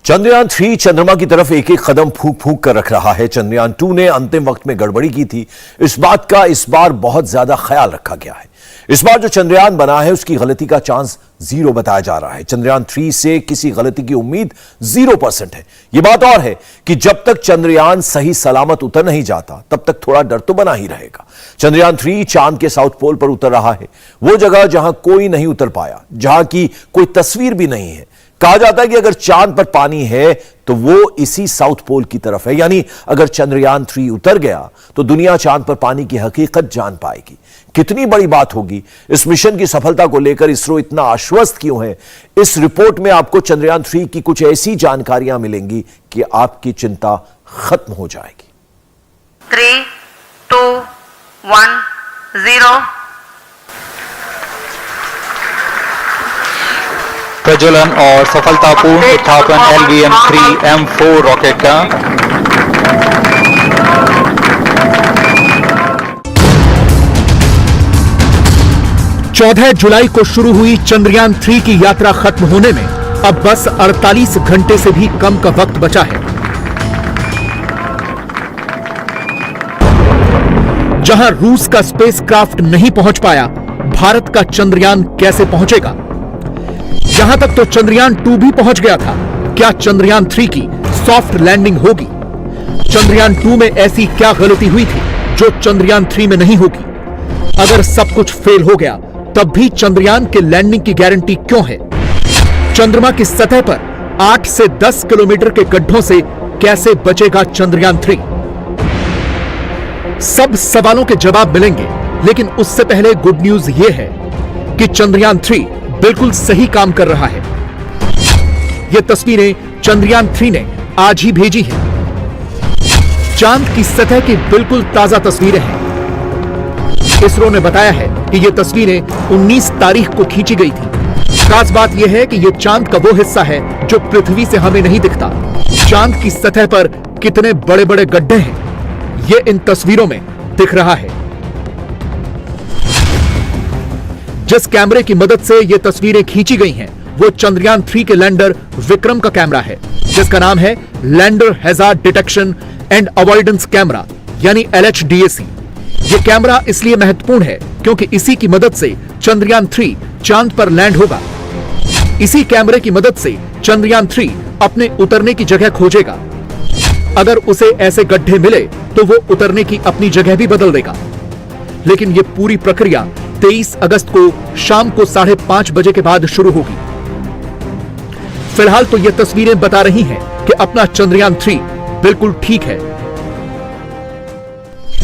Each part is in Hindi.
चंद्रयान 3 चंद्रमा की तरफ एक एक कदम फूंक फूंक कर रख रहा है। चंद्रयान 2 ने अंतिम वक्त में गड़बड़ी की थी। इस बात का इस बार बहुत ज्यादा ख्याल रखा गया है। इस बार जो चंद्रयान बना है उसकी गलती का चांस 0 बताया जा रहा है। चंद्रयान 3 से किसी गलती की उम्मीद 0% है। यह बात और है कि जब तक चंद्रयान सही सलामत उतर नहीं जाता तब तक थोड़ा डर तो बना ही रहेगा। चंद्रयान 3 चांद के साउथ पोल पर उतर रहा है, वो जगह जहां कोई नहीं उतर पाया, जहां की कोई तस्वीर भी नहीं है। कहा जाता है कि अगर चांद पर पानी है तो वो इसी साउथ पोल की तरफ है, यानी अगर चंद्रयान 3 उतर गया तो दुनिया चांद पर पानी की हकीकत जान पाएगी। कितनी बड़ी बात होगी। इस मिशन की सफलता को लेकर इसरो इतना आश्वस्त क्यों है? इस रिपोर्ट में आपको चंद्रयान 3 की कुछ ऐसी जानकारियां मिलेंगी कि आपकी चिंता खत्म हो जाएगी। 3, 2, 1, 0। प्रज्वलन और सफलतापूर्ण उत्थापन LVM-3M4 रॉकेट का। चौदह जुलाई को शुरू हुई चंद्रयान 3 की यात्रा खत्म होने में अब बस 48 घंटे से भी कम का वक्त बचा है। जहां रूस का स्पेसक्राफ्ट नहीं पहुंच पाया, भारत का चंद्रयान कैसे पहुंचेगा? यहां तक तो चंद्रयान 2 भी पहुंच गया था। क्या चंद्रयान 3 की सॉफ्ट लैंडिंग होगी? चंद्रयान 2 में ऐसी क्या गलती हुई थी जो चंद्रयान 3 में नहीं होगी? अगर सब कुछ फेल हो गया तब भी चंद्रयान के लैंडिंग की गारंटी क्यों है? चंद्रमा की सतह पर 8 से 10 किलोमीटर के गड्ढों से कैसे बचेगा चंद्रयान 3? सब सवालों के जवाब मिलेंगे, लेकिन उससे पहले गुड न्यूज यह है कि चंद्रयान 3 बिल्कुल सही काम कर रहा है। यह तस्वीरें चंद्रयान 3 ने आज ही भेजी हैं। चांद की सतह की बिल्कुल ताजा तस्वीरें हैं। इसरो ने बताया है कि यह तस्वीरें 19 तारीख को खींची गई थी। खास बात यह है कि यह चांद का वो हिस्सा है जो पृथ्वी से हमें नहीं दिखता। चांद की सतह पर कितने बड़े बड़े गड्ढे हैं, यह इन तस्वीरों में दिख रहा है। जिस कैमरे की मदद से ये तस्वीरें खींची गई हैं, वो चंद्रयान 3 के लैंडर विक्रम का कैमरा है, जिसका नाम है lander hazard detection and avoidance camera, यानी LHDAC। ये कैमरा इसलिए महत्वपूर्ण है क्योंकि इसी की मदद से चंद्रयान 3 चांद पर लैंड होगा। इसी कैमरे की मदद से चंद्रयान 3 अपने उतरने की जगह खोजेगा। अगर उसे ऐसे गड्ढे मिले तो वो उतरने की अपनी जगह भी बदल देगा। लेकिन ये पूरी प्रक्रिया 23 अगस्त को शाम को 5:30 बजे के बाद शुरू होगी। फिलहाल तो ये तस्वीरें बता रही हैं कि अपना चंद्रयान 3 बिल्कुल ठीक है।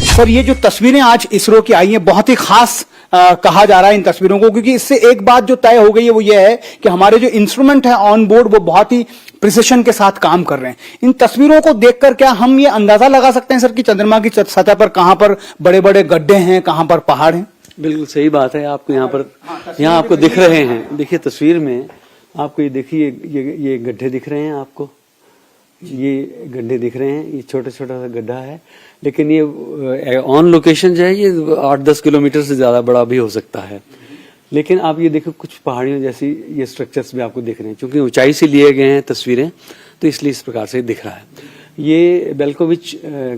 सर, ये जो तस्वीरें आज इसरो की आई हैं, बहुत ही खास कहा जा रहा है इन तस्वीरों को, क्योंकि इससे एक बात जो तय हो गई है वो ये है कि हमारे जो इंस्ट्रूमेंट है ऑन बोर्ड वो बहुत ही प्रिसिशन के साथ काम कर रहे हैं। इन तस्वीरों को देखकर क्या हम ये अंदाजा लगा सकते हैं सर कि चंद्रमा की सतह पर कहां पर बड़े बड़े गड्ढे हैं, कहां पर पहाड़ हैं? बिल्कुल सही बात है। आपको यहाँ आपको दिख रहे हैं, देखिए तस्वीर में आपको ये देखिए ये गड्ढे दिख रहे हैं, आपको ये गड्ढे दिख रहे हैं। ये छोटा छोटा सा गड्ढा है, लेकिन ये ऑन लोकेशन जो है ये 8-10 किलोमीटर से ज्यादा बड़ा भी हो सकता है। लेकिन आप ये देखो कुछ पहाड़ियों जैसी ये स्ट्रक्चर्स भी आपको दिख रहे हैं। क्योंकि ऊंचाई से लिए गए हैं तस्वीरें, तो इसलिए इस प्रकार से दिख रहा है। ये बेल्कोविच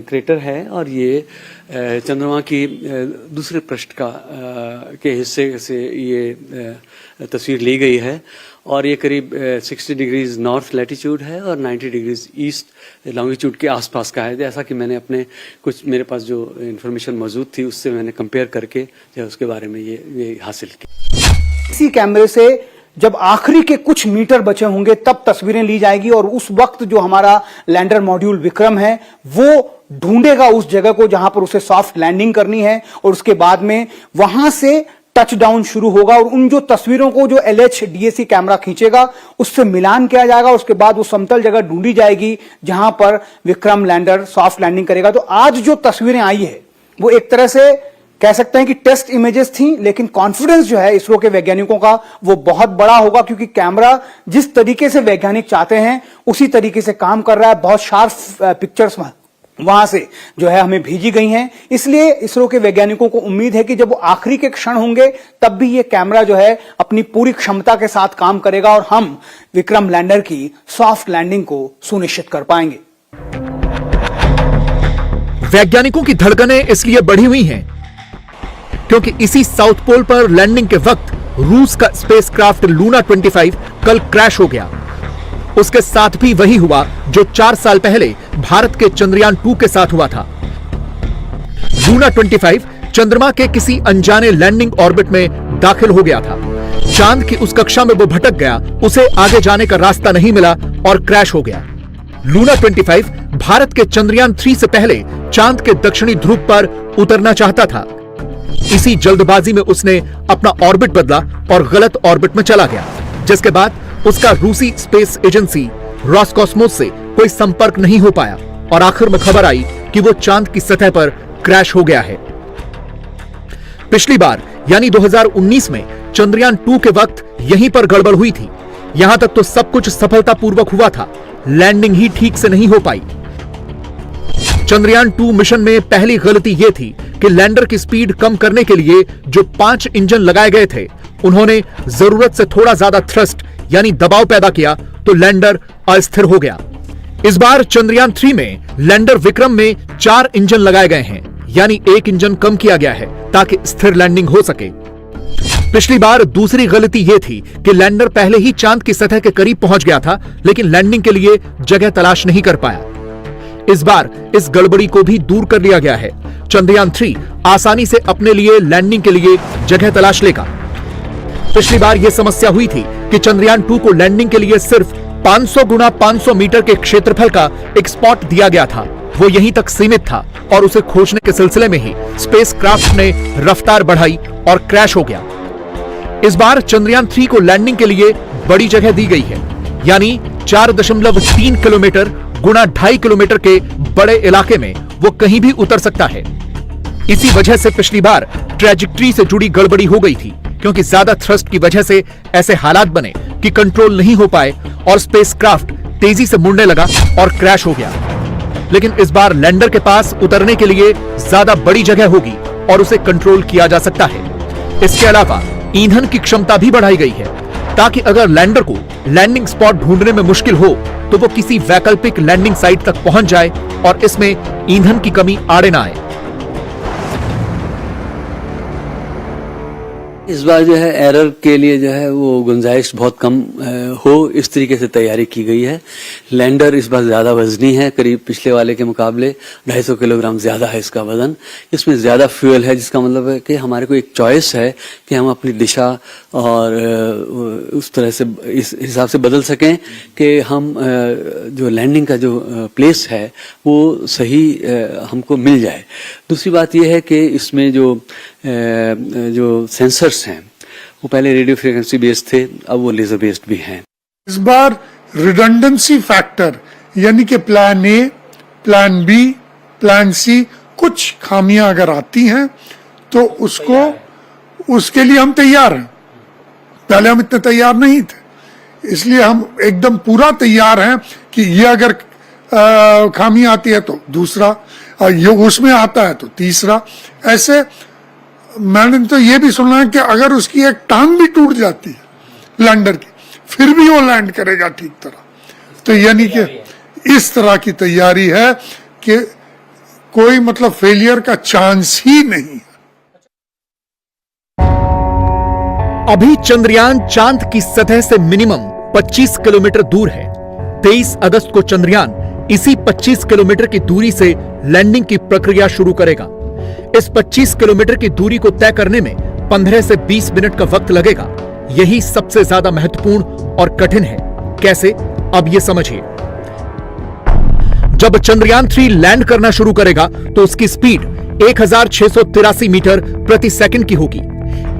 क्रेटर है और ये चंद्रमा की दूसरे पृष्ठ के हिस्से से ये तस्वीर ली गई है। और ये करीब 60 डिग्रीज नॉर्थ लैटिट्यूड है और 90 डिग्रीज ईस्ट लॉन्गिट्यूड के आसपास का है। जैसा कि मैंने अपने कुछ मेरे पास जो इन्फॉर्मेशन मौजूद थी उससे मैंने कंपेयर करके जो उसके बारे में ये हासिल की। इसी कैमरे से जब आखिरी के कुछ मीटर बचे होंगे तब तस्वीरें ली जाएगी, और उस वक्त जो हमारा लैंडर मॉड्यूल विक्रम है वो ढूंढेगा उस जगह को जहां पर उसे सॉफ्ट लैंडिंग करनी है, और उसके बाद में वहां से टच डाउन शुरू होगा और उन जो तस्वीरों को जो LHDAC कैमरा खींचेगा उससे मिलान किया जाएगा। उसके बाद वो समतल जगह ढूंढी जाएगी जहां पर विक्रम लैंडर सॉफ्ट लैंडिंग करेगा। तो आज जो तस्वीरें आई है वो एक तरह से कह सकते हैं कि टेस्ट इमेजेस थी, लेकिन कॉन्फिडेंस जो है इसरो के वैज्ञानिकों का वो बहुत बड़ा होगा, क्योंकि कैमरा जिस तरीके से वैज्ञानिक चाहते हैं उसी तरीके से काम कर रहा है। बहुत शार्प पिक्चर्स वहां से जो है हमें भेजी गई हैं। इसलिए इसरो के वैज्ञानिकों को उम्मीद है कि जब वो आखिरी के क्षण होंगे तब भी ये कैमरा जो है अपनी पूरी क्षमता के साथ काम करेगा और हम विक्रम लैंडर की सॉफ्ट लैंडिंग को सुनिश्चित कर पाएंगे। वैज्ञानिकों की धड़कनें इसलिए बढ़ी हुई हैं क्योंकि इसी साउथ पोल पर लैंडिंग के वक्त रूस का स्पेसक्राफ्ट लूना 25 कल क्रैश हो गया। उसके साथ भी वही हुआ जो 4 साल पहले भारत के चंद्रयान 2 के साथ हुआ था। लूना 25 चंद्रमा के किसी अनजाने लैंडिंग ऑर्बिट में दाखिल हो गया था। चांद की उस कक्षा में वो भटक गया, उसे आगे जाने का रास्ता नहीं मिला और क्रैश हो गया। लूना 25 भारत के चंद्रयान 3 से पहले चांद के दक्षिणी ध्रुव पर उतरना चाहता था। इसी जल्दबाजी में उसने अपना ऑर्बिट बदला और गलत ऑर्बिट में चला गया, जिसके बाद उसका रूसी स्पेस एजेंसी रॉसकॉस्मोस से कोई संपर्क नहीं हो पाया और आखिर में खबर आई कि वो चांद की सतह पर क्रैश हो गया है। पिछली बार यानी 2019 में चंद्रयान 2 के वक्त यहीं पर गड़बड़ हुई थी। यहां तक तो सब कुछ सफलतापूर्वक हुआ था, लैंडिंग ही ठीक से नहीं हो पाई। चंद्रयान 2 मिशन में पहली गलती यह थी कि लैंडर की स्पीड कम करने के लिए जो 5 इंजन लगाए गए थे, उन्होंने जरूरत से थोड़ा ज्यादा थ्रस्ट यानी दबाव पैदा किया तो लैंडर अस्थिर हो गया। इस बार चंद्रयान 3 में लैंडर विक्रम में 4 इंजन लगाए गए हैं, यानी 1 इंजन कम किया गया है ताकि स्थिर लैंडिंग हो सके। पिछली बार दूसरी गलती यह थी कि लैंडर पहले ही चांद की सतह के करीब पहुंच गया था, लेकिन लैंडिंग के लिए जगह तलाश नहीं कर पाया। इस बार इस गड़बड़ी को भी दूर कर लिया गया है। चंद्रयान 3 आसानी से अपने लिए लैंडिंग के लिए जगह तलाश लेगा। पिछली बार यह समस्या हुई थी कि चंद्रयान 2 को लैंडिंग के लिए सिर्फ 500 गुना 500 मीटर के क्षेत्रफल का एक स्पॉट दिया गया था। वो यहीं तक सीमित था और उसे खोजने के सिलसिले में ही स्पेसक्राफ्ट ने रफ्तार बढ़ाई और क्रैश हो गया। इस बार चंद्रयान 3 को लैंडिंग के लिए बड़ी जगह दी गई है, यानी 4.3 किलोमीटर गुना 2.5 किलोमीटर के बड़े इलाके में वो कहीं भी उतर सकता है। इसी वजह से पिछली बार ट्रैजेक्टरी से जुड़ी गड़बड़ी हो गई थी, क्योंकि ज्यादा थ्रस्ट की वजह से ऐसे हालात बने कि कंट्रोल नहीं हो पाए और स्पेसक्राफ्ट तेजी से मुड़ने लगा और क्रैश हो गया। लेकिन इस बार लैंडर के पास उतरने के लिए ज्यादा बड़ी जगह होगी और उसे कंट्रोल किया जा सकता है। इसके अलावा ईंधन की क्षमता भी बढ़ाई गई है, ताकि अगर लैंडर को लैंडिंग स्पॉट ढूंढने में मुश्किल हो तो वो किसी वैकल्पिक लैंडिंग साइट तक पहुंच जाए और इसमें ईंधन की कमी आड़े ना आए। इस बार जो है एरर के लिए जो है वो गुंजाइश बहुत कम हो, इस तरीके से तैयारी की गई है। लैंडर इस बार ज्यादा वजनी है, करीब पिछले वाले के मुकाबले 250 किलोग्राम ज्यादा है इसका वजन। इसमें ज्यादा फ्यूल है, जिसका मतलब है कि हमारे को एक चॉइस है कि हम अपनी दिशा और उस तरह से इस हिसाब से बदल सकें कि हम जो लैंडिंग का जो प्लेस है वो सही हमको मिल जाए। दूसरी बात यह है कि इसमें जो सेंसर्स हैं वो पहले रेडियो फ्रीक्वेंसी बेस्ड थे, अब वो लेजर बेस्ड भी हैं। इस बार रिडंडेंसी फैक्टर यानी कि plan A, plan B, plan C कुछ खामियां अगर आती हैं तो उसके लिए हम तैयार हैं। पहले हम इतने तैयार नहीं थे, इसलिए हम एकदम पूरा तैयार हैं कि ये अगर खामी आती है तो दूसरा, ये उसमें आता है तो तीसरा। ऐसे मैंने तो ये भी सुना है कि अगर उसकी एक टांग भी टूट जाती है लैंडर की, फिर भी वो लैंड करेगा ठीक तरह। तो यानी कि इस तरह की तैयारी है कि कोई मतलब फेलियर का चांस ही नहीं है। अभी चंद्रयान चांद की सतह से मिनिमम 25 किलोमीटर दूर है। 23 अगस्त को चंद्रयान इसी 25 किलोमीटर की दूरी से लैंडिंग की प्रक्रिया शुरू करेगा। इस 25 किलोमीटर की दूरी को तय करने में 15 से 20 मिनट का वक्त लगेगा। यही सबसे ज्यादा महत्वपूर्ण और कठिन है। कैसे, अब ये समझिए। जब चंद्रयान 3 लैंड करना शुरू करेगा तो उसकी स्पीड 1683 मीटर प्रति सेकंड की होगी।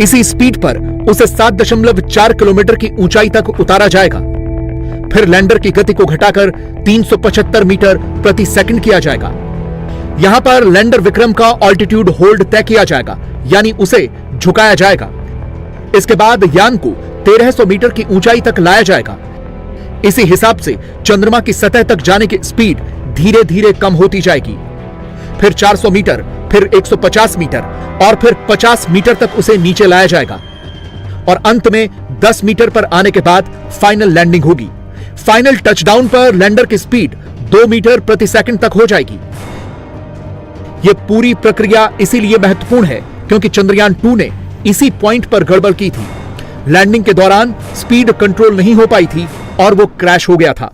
इसी स्पीड पर उसे 7.4 किलोमीटर की ऊंचाई तक उतारा जाएगा। फिर लैंडर की गति को घटाकर 375 मीटर प्रति सेकंड किया जाएगा। यहां पर लैंडर विक्रम का ऑल्टीट्यूड होल्ड तय किया जाएगा, यानी उसे झुकाया जाएगा। इसके बाद यान को 1300 मीटर की ऊंचाई तक लाया जाएगा। इसी हिसाब से चंद्रमा की सतह तक जाने की स्पीड धीरे धीरे कम होती जाएगी। फिर 400 मीटर, फिर 150 मीटर और फिर 50 मीटर तक उसे नीचे लाया जाएगा और अंत में 10 मीटर पर आने के बाद फाइनल लैंडिंग होगी। फाइनल टचडाउन पर लैंडर की स्पीड 2 मीटर प्रति सेकंड तक हो जाएगी। यह पूरी प्रक्रिया इसीलिए महत्वपूर्ण है क्योंकि चंद्रयान 2 ने इसी पॉइंट पर गड़बड़ की थी। लैंडिंग के दौरान स्पीड कंट्रोल नहीं हो पाई थी और वो क्रैश हो गया था।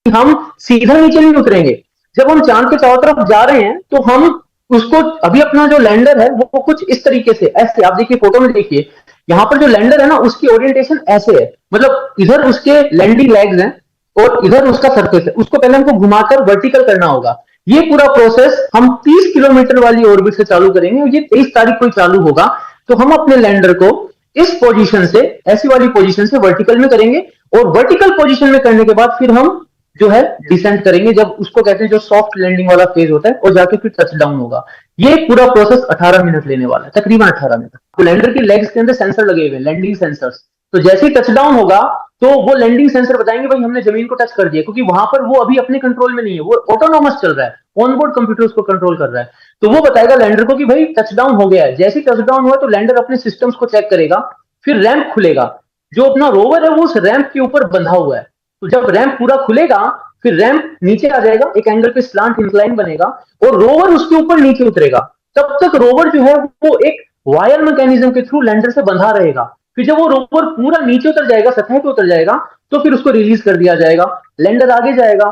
हम सीधा नीचे नहीं उतरेंगे। जब हम चांद के चारों तरफ जा रहे हैं तो हम उसको अभी अपना जो लैंडर है वो कुछ इस तरीके से, ऐसे आप देखिए फोटो में, देखिए यहां पर जो लैंडर है ना उसकी ओरिएंटेशन ऐसे है, मतलब इधर उसके लैंडिंग लेग्स हैं और इधर उसका सरफेस है। उसको पहले हमको घुमाकर वर्टिकल करना होगा। ये पूरा प्रोसेस हम 30 किलोमीटर वाली ऑर्बिट से चालू करेंगे और ये 23 तारीख को चालू होगा। तो हम अपने लैंडर को इस पोजीशन से, ऐसी वाली पोजीशन से वर्टिकल में करेंगे और वर्टिकल पोजीशन में करने के बाद फिर हम जो है डिसेंट करेंगे, जब उसको कहते हैं जो सॉफ्ट लैंडिंग वाला फेज होता है, और जाके फिर टच डाउन होगा। ये पूरा प्रोसेस 18 मिनट लेने वाला है, तकरीबन 18 मिनट। तो लैंडर की लेग्स के अंदर सेंसर लगे हुए हैं, लैंडिंग सेंसर्स। तो जैसे ही टच डाउन होगा तो वो लैंडिंग सेंसर बताएंगे भाई हमने जमीन को टच कर दिया, क्योंकि वहां पर वो अभी अपने कंट्रोल में नहीं है, वो ऑटोनोमस चल रहा है, ऑनबोर्ड कंप्यूटर उसको कंट्रोल कर रहा है। तो वो बताएगा लैंडर को कि भाई टच डाउन हो गया है। जैसे ही टच डाउन हुआ तो लैंडर अपने सिस्टम्स को चेक करेगा, फिर रैंप खुलेगा। जो अपना रोवर है वो उस रैंप के ऊपर बंधा हुआ है। तो जब रैंप पूरा खुलेगा फिर रैंप नीचे आ जाएगा, एक एंगल पे स्लांट इंक्लाइन बनेगा और रोवर उसके ऊपर नीचे उतरेगा। तब तक रोवर जो है वो एक वायर मैकेनिज्म के थ्रू लैंडर से बंधा रहेगा। फिर जब वो रोवर पूरा नीचे उतर जाएगा, सतह पे उतर जाएगा, तो फिर उसको रिलीज कर दिया जाएगा। लैंडर आगे जाएगा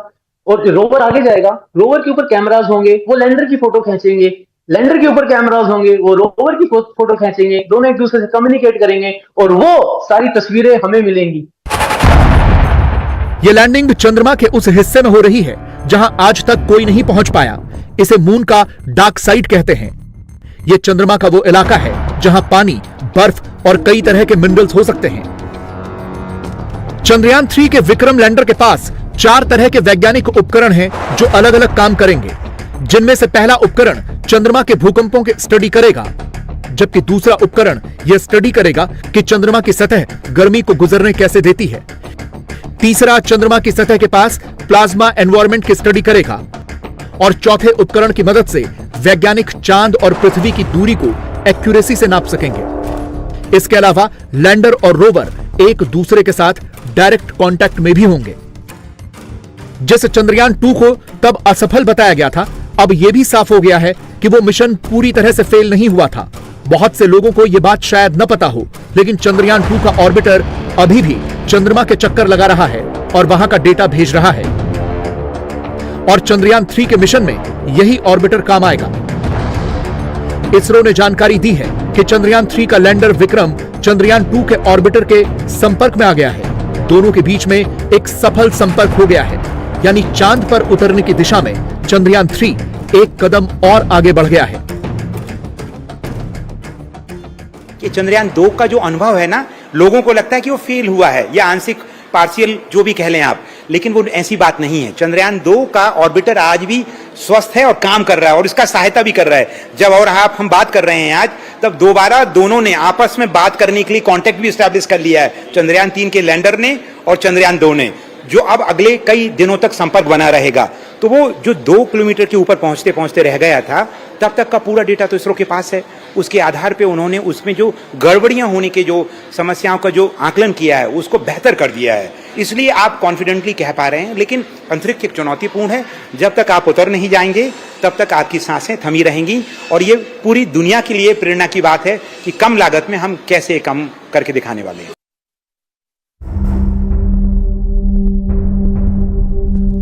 और रोवर आगे जाएगा। रोवर के ऊपर कैमराज होंगे, वो लैंडर की फोटो खींचेंगे। लैंडर के ऊपर कैमराज होंगे, वो रोवर की फोटो खींचेंगे। दोनों एक दूसरे से कम्युनिकेट करेंगे और वो सारी तस्वीरें हमें मिलेंगी। यह लैंडिंग चंद्रमा के उस हिस्से में हो रही है जहां आज तक कोई नहीं पहुंच पाया। इसे मून का डार्क साइड कहते हैं। यह चंद्रमा का वो इलाका है जहां पानी, बर्फ और कई तरह के मिनरल्स हो सकते हैं। चंद्रयान 3 के विक्रम लैंडर के पास 4 तरह के वैज्ञानिक उपकरण हैं जो अलग अलग काम करेंगे, जिनमें से पहला उपकरण चंद्रमा के भूकंपों की स्टडी करेगा, जबकि दूसरा उपकरण यह स्टडी करेगा कि चंद्रमा की सतह गर्मी को गुजरने कैसे देती है। तीसरा चंद्रमा की सतह के पास प्लाज्मा एनवायरनमेंट की स्टडी करेगा और चौथे उपकरण की मदद से वैज्ञानिक चांद और पृथ्वी की दूरी को एक्यूरेसी से नाप सकेंगे। इसके अलावा लैंडर और रोवर एक दूसरे के साथ डायरेक्ट कांटेक्ट में भी होंगे। जिस चंद्रयान 2 को तब असफल बताया गया था, अब यह भी साफ हो गया है कि वो मिशन पूरी तरह से फेल नहीं हुआ था। बहुत से लोगों को यह बात शायद न पता हो, लेकिन चंद्रयान 2 का ऑर्बिटर अभी भी चंद्रमा के चक्कर लगा रहा है और वहां का डेटा भेज रहा है। और चंद्रयान 3 के मिशन में यही ऑर्बिटर काम आएगा। इसरो ने जानकारी दी है कि चंद्रयान 3 का लैंडर विक्रम चंद्रयान 2 के ऑर्बिटर के संपर्क में आ गया है। दोनों के बीच में एक सफल संपर्क हो गया है, यानी चांद पर उतरने की दिशा में चंद्रयान 3 एक कदम और आगे बढ़ गया है। कि चंद्रयान 2 का जो अनुभव है ना, लोगों को लगता है कि वो फेल हुआ है या आंशिक, पार्शियल, जो भी कह लें आप, लेकिन वो ऐसी बात नहीं है। चंद्रयान 2 का ऑर्बिटर आज भी स्वस्थ है और काम कर रहा है और इसका सहायता भी कर रहा है। जब और हम बात कर रहे हैं आज, तब दोबारा दोनों ने आपस में बात करने के लिए कांटेक्ट भी स्टैब्लिश कर लिया है, चंद्रयान 3 के लैंडर ने और चंद्रयान 2 ने, जो अब अगले कई दिनों तक संपर्क बना रहेगा। तो वो जो 2 किलोमीटर के ऊपर पहुंचते पहुंचते रह गया था, तब तक का पूरा डेटा तो इसरो के पास है। उसके आधार पे उन्होंने उसमें जो गड़बड़ियां होने के, जो समस्याओं का जो आकलन किया है, उसको बेहतर कर दिया है। इसलिए आप कॉन्फिडेंटली कह पा रहे हैं। लेकिन अंतरिक्ष एक चुनौतीपूर्ण है। जब तक आप उतर नहीं जाएंगे तब तक आपकी सांसें थमी रहेंगी। और ये पूरी दुनिया के लिए प्रेरणा की बात है कि कम लागत में हम कैसे कम करके दिखाने वाले हैं।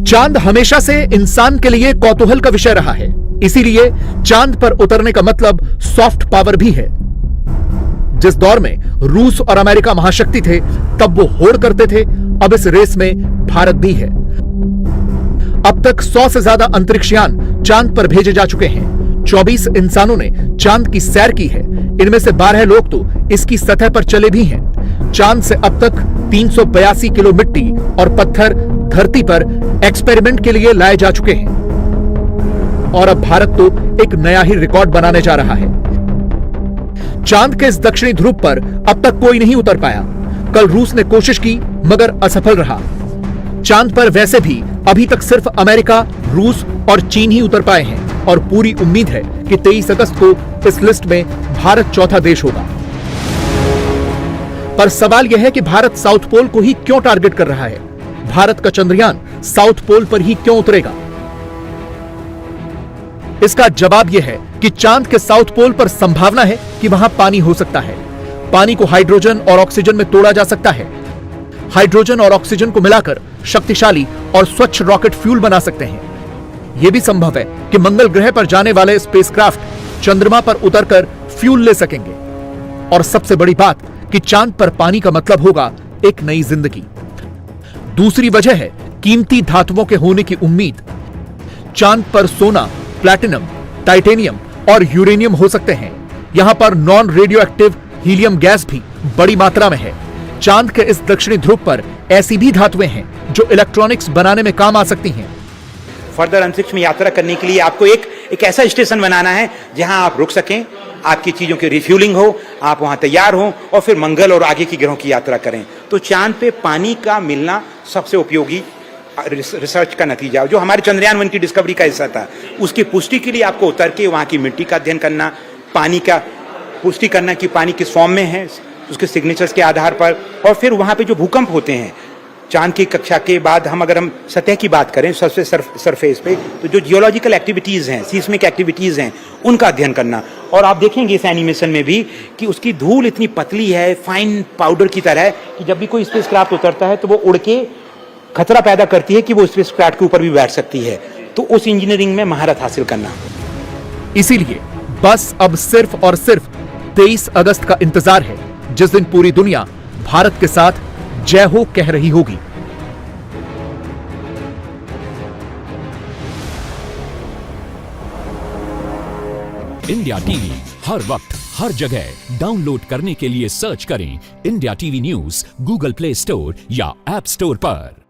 चांद हमेशा से इंसान के लिए कौतूहल का विषय रहा है, इसीलिए चांद पर उतरने का मतलब सॉफ्ट पावर भी है। जिस दौर में रूस और अमेरिका महाशक्ति थे, तब वो होड़ करते थे। अब इस रेस में भारत भी है। अब तक 100 से ज्यादा अंतरिक्षयान चांद पर भेजे जा चुके हैं। 24 इंसानों ने चांद की सैर की है। इनमें से 12 लोग तो इसकी सतह पर चले भी हैं। चांद से अब तक 382 किलो मिट्टी और पत्थर धरती पर एक्सपेरिमेंट के लिए लाए जा चुके हैं। और अब भारत तो एक नया ही रिकॉर्ड बनाने जा रहा है। चांद के इस दक्षिणी ध्रुव पर अब तक कोई नहीं उतर पाया। कल रूस ने कोशिश की मगर असफल रहा। चांद पर वैसे भी अभी तक सिर्फ अमेरिका, रूस और चीन ही उतर पाए हैं और पूरी उम्मीद है कि 23 अगस्त को इस लिस्ट में भारत चौथा देश होगा। पर सवाल यह है कि भारत साउथ पोल को ही क्यों टारगेट कर रहा है? भारत का चंद्रयान साउथ पोल पर ही क्यों उतरेगा? इसका जवाब यह है कि चांद के साउथ पोल पर संभावना है कि वहां पानी हो सकता है। पानी को हाइड्रोजन और ऑक्सीजन में तोड़ा जा सकता है। हाइड्रोजन और ऑक्सीजन को मिलाकर शक्तिशाली और स्वच्छ रॉकेट फ्यूल बना सकते हैं। यह भी संभव है कि मंगल ग्रह पर जाने वाले स्पेसक्राफ्ट चंद्रमा पर उतरकर फ्यूल ले सकेंगे। और सबसे बड़ी बात कि चांद पर पानी का मतलब होगा एक नई जिंदगी। दूसरी वजह है कीमती धातुओं के होने की उम्मीद। चांद पर सोना, प्लैटिनम, टाइटेनियम और यूरेनियम हो सकते हैं। यहां पर non radio active helium gas भी बड़ी मात्रा में है। चांद के इस दक्षिणी ध्रुव पर ऐसी भी धातुएं हैं जो इलेक्ट्रॉनिक्स बनाने में काम आ सकती हैं। फर्दर अंतरिक्ष में यात्रा करने के लिए आपको एक ऐसा स्टेशन बनाना है जहां आप रुक सकें, आपकी चीजों की रिफ्यूलिंग हो, आप वहां तैयार हो और फिर मंगल और आगे की ग्रहों की यात्रा करें। तो चांद पे पानी का मिलना सबसे उपयोगी रिसर्च का नतीजा, जो हमारे चंद्रयान 1 की डिस्कवरी का हिस्सा था। उसकी पुष्टि के लिए आपको उतर के वहां की मिट्टी का अध्ययन करना, पानी का पुष्टि करना कि पानी किस फॉर्म में है, उसके सिग्नेचर्स के आधार पर, और फिर वहां पे जो भूकंप होते हैं चांद की कक्षा के बाद, अगर हम सतह की बात करें, सबसे सरफेस पे, तो जो जियोलॉजिकल एक्टिविटीज हैं, सीस्मिक एक्टिविटीज हैं, उनका अध्ययन करना। और आप देखेंगे इस एनिमेशन में भी कि उसकी धूल इतनी पतली है, फाइन पाउडर की तरह है, कि जब भी कोई स्पेसक्राफ्ट उतरता है तो वो उड़ के खतरा पैदा करती है कि वो स्पेसक्राफ्ट के ऊपर भी बैठ सकती है। तो उस इंजीनियरिंग में महारत हासिल करना। इसीलिए बस अब सिर्फ और सिर्फ 23 अगस्त का इंतजार है, जिस दिन पूरी दुनिया भारत के साथ जय हो कह रही होगी। इंडिया टीवी हर वक्त हर जगह डाउनलोड करने के लिए सर्च करें India TV news Google play store या ऐप स्टोर पर।